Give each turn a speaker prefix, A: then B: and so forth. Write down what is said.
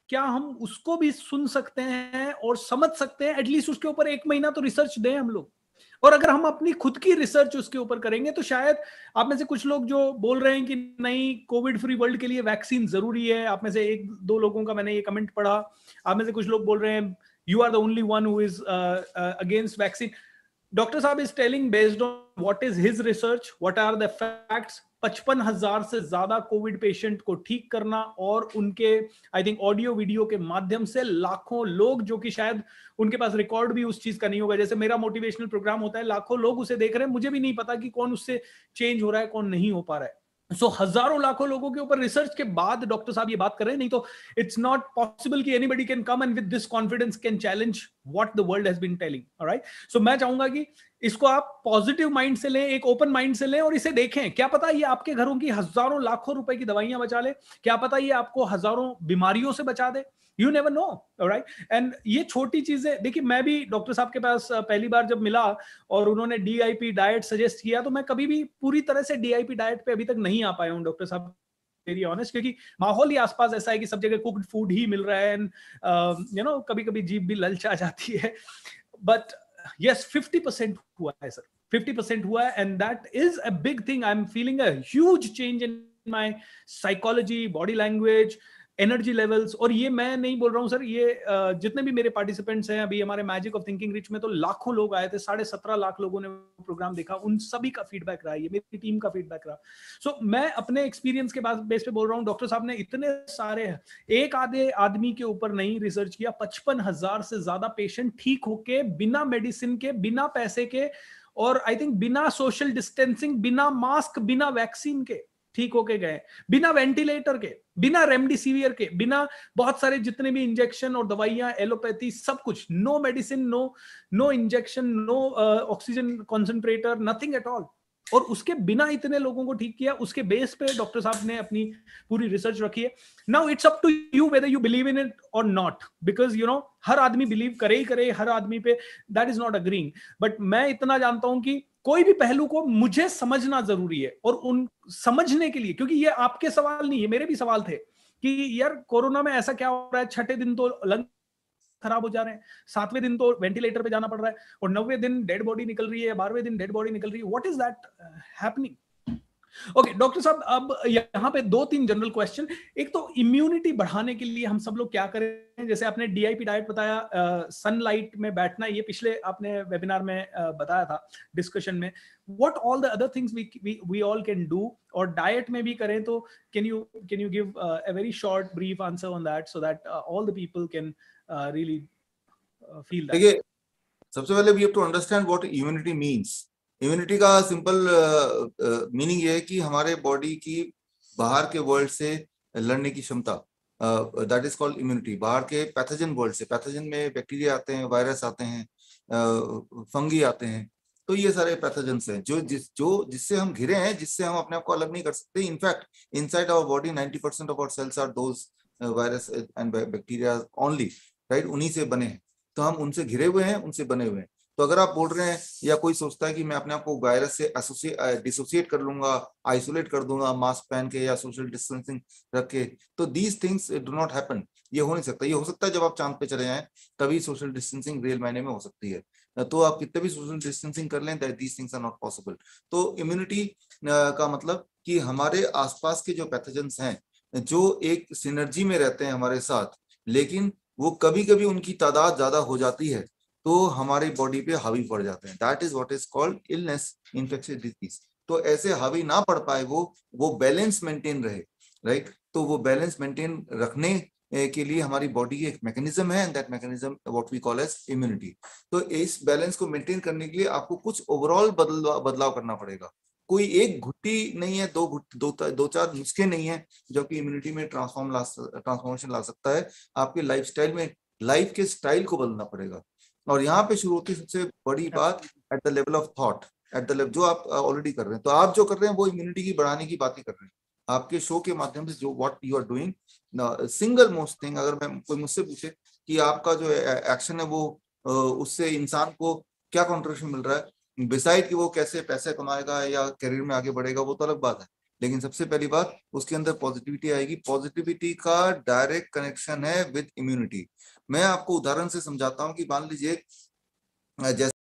A: क्या हम उसको भी सुन सकते हैं और समझ सकते हैं? एटलीस्ट उसके ऊपर 1 महीना तो रिसर्च दें हम लोग। और अगर हम अपनी खुद की रिसर्च उसके ऊपर करेंगे तो शायद आप में से कुछ लोग जो बोल रहे हैं कि नहीं कोविड फ्री वर्ल्ड के लिए वैक्सीन जरूरी है, आप में से 1-2 लोगों का मैंने ये कमेंट पढ़ा। आप में से कुछ लोग बोल रहे हैं you are the only one who is against vaccine. Doctor साहब is telling based on what is his research, what are the facts. 55,000 से ज्यादा कोविड पेशेंट को ठीक करना और उनके आई थिंक ऑडियो वीडियो के माध्यम से लाखों लोग, जो कि शायद उनके पास रिकॉर्ड भी उस चीज का नहीं होगा, जैसे मेरा मोटिवेशनल प्रोग्राम होता है, लाखों लोग उसे देख रहे हैं, मुझे भी नहीं पता कि कौन उससे चेंज हो रहा है कौन नहीं हो पा रहा है। सो हजारों लाखों लोगों के ऊपर रिसर्च के बाद डॉक्टर साहब ये बात कर रहे हैं। नहीं तो इट्स नॉट पॉसिबल कि anybody can come and with this confidence can challenge what the world has been telling. Alright, so मैं चाहूंगा कि इसको आप पॉजिटिव माइंड से लें, एक ओपन माइंड से लें और इसे देखें। क्या पता ये आपके घरों की हजारों लाखों रुपए की दवाइयां बचा ले, क्या पता ये आपको हजारों बीमारियों से बचा दे। You never know, right. And ये छोटी चीजें देखिए, मैं भी डॉक्टर साहब के पास पहली बार जब मिला और उन्होंने डीआईपी डाइट सजेस्ट किया, तो मैं कभी भी पूरी तरह से डीआईपी डाइट पे अभी तक नहीं आ पाया हूँ डॉक्टर साहब, वेरी ऑनेस्ट, क्योंकि माहौल ही आसपास ऐसा है कि सब जगह कुक्ड फूड ही मिल रहा है। एंड यू नो कभी कभी जीभ भी ललचा जाती है। बट यस, 50% हुआ है सर, 50% हुआ है, and that is a big thing. I am feeling a huge change in my psychology, body language, energy levels. और ये मैं नहीं बोल रहा हूँ सर, ये जितने भी मेरे पार्टिसिपेंट्स हैं अभी हमारे मैजिक ऑफ थिंकिंग रिच में, तो लाखों लोग आए थे, 17.5 लाख लोगों ने प्रोग्राम देखा, उन सभी का फीडबैक रहा, ये मेरी टीम का फीडबैक रहा। सो मैं अपने एक्सपीरियंस के बेस पे बोल रहा हूँ, डॉक्टर साहब ने इतने सारे, एक आधे आदमी के ऊपर नहीं रिसर्च किया, 55,000 से ज्यादा पेशेंट ठीक होके, बिना मेडिसिन के, बिना पैसे के, और आई थिंक बिना सोशल डिस्टेंसिंग, बिना मास्क, बिना वैक्सीन के ठीक होके गए, बिना वेंटिलेटर के, बिना रेमडेसिवियर के, बिना बहुत सारे जितने भी इंजेक्शन और दवाइयां, एलोपैथी, सब कुछ, no medicine, no injection, no oxygen concentrator, nothing at all. और उसके बिना इतने लोगों को ठीक किया, उसके बेस पे डॉक्टर साहब ने अपनी पूरी रिसर्च रखी है। Now it's up to you whether you believe in it और नॉट, बिकॉज यू नो हर आदमी बिलीव करे ही करे, हर आदमी पे that is not agreeing. But मैं इतना जानता हूं कि कोई भी पहलू को मुझे समझना जरूरी है, और उन समझने के लिए, क्योंकि ये आपके सवाल नहीं है, मेरे भी सवाल थे कि यार कोरोना में ऐसा क्या हो रहा है, छठे दिन तो लंग खराब हो जा रहे हैं, 7वें दिन तो वेंटिलेटर पे जाना पड़ रहा है, और 9वें दिन डेड बॉडी निकल रही है, 12वें दिन डेड बॉडी निकल रही है। What is that happening? Okay doctor साहब, अब यहाँ पे 2-3 जनरल क्वेश्चन। एक तो इम्यूनिटी बढ़ाने के लिए हम सब लोग क्या करें? जैसे आपने डीआईपी डाइट बताया, सनलाइट में बैठना, ये पिछले आपने वेबिनार में बताया था डिस्कशन में। What all the other things we all can do? और डाइट में भी करें तो can you give a very short brief answer on that, so that all the people can really feel that?
B: देखिए, सबसे पहले we have to understand what immunity means. Immunity का simple meaning ये है कि हमारे बॉडी की बाहर के वर्ल्ड से लड़ने की क्षमता, दैट इज कॉल्ड इम्यूनिटी। बाहर के पैथोजन वर्ल्ड से, पैथोजन में बैक्टीरिया आते हैं, वायरस आते हैं, फंगी आते हैं, तो ये सारे पैथोजेंस हैं जिससे हम घिरे हैं, जिससे हम अपने आप को अलग नहीं कर सकते। In fact inside our body 90% of our cells are those virus and bacteria only, right, उन्हीं से बने हैं। तो हम उनसे घिरे हुए हैं, उनसे बने हुए हैं। तो अगर आप बोल रहे हैं या कोई सोचता है कि मैं अपने आप को वायरस से डिसोसिएट कर लूंगा, आइसोलेट कर दूंगा मास्क पहन के या सोशल डिस्टेंसिंग रख के, तो these things do not happen. ये हो नहीं सकता। ये हो सकता है जब आप चांद पे चले जाएं, तभी सोशल डिस्टेंसिंग रियल मायने में हो सकती है। तो आप कितने भी सोशल डिस्टेंसिंग कर लें, these things are not possible. तो इम्यूनिटी का मतलब कि हमारे आसपास के जो पैथोजेंस हैं, जो एक सिनर्जी में रहते हैं हमारे साथ, लेकिन वो कभी कभी उनकी तादाद ज्यादा हो जाती है तो हमारी बॉडी पे हावी पड़ जाते हैं। That is what is called illness, infectious disease. तो ऐसे हावी ना पड़ पाए वो बैलेंस मेंटेन रहे, राइट। तो वो बैलेंस मेंटेन रखने के लिए हमारी बॉडी की एक मैकेनिज्म है, and that mechanism what we call as immunity. तो इस बैलेंस को मेंटेन करने के लिए आपको कुछ ओवरऑल बदलाव करना पड़ेगा। कोई एक घुट्टी नहीं है, दो चार नुस्खे नहीं है जो कि इम्यूनिटी में ट्रांसफॉर्मेशन ला सकता है। आपके लाइफस्टाइल में, लाइफ के स्टाइल को बदलना पड़ेगा। और यहाँ पे शुरू होती है सबसे बड़ी बात, at the level of thought, at the level जो आप ऑलरेडी कर रहे हैं। तो आप जो कर रहे हैं वो इम्यूनिटी की बढ़ाने की बात ही कर रहे हैं। आपके शो के माध्यम से जो what you are doing, single most thing, अगर मैं कोई मुझसे पूछे कि आपका जो एक्शन है वो उससे इंसान को क्या कॉन्ट्रीब्यूशन मिल रहा है, बिसाइड कि वो कैसे पैसे कमाएगा या करियर में आगे बढ़ेगा, वो तो अलग बात है। लेकिन सबसे पहली बात उसके अंदर पॉजिटिविटी आएगी। पॉजिटिविटी का डायरेक्ट कनेक्शन है विद इम्यूनिटी। मैं आपको उदाहरण से समझाता हूं कि मान लीजिए जैसे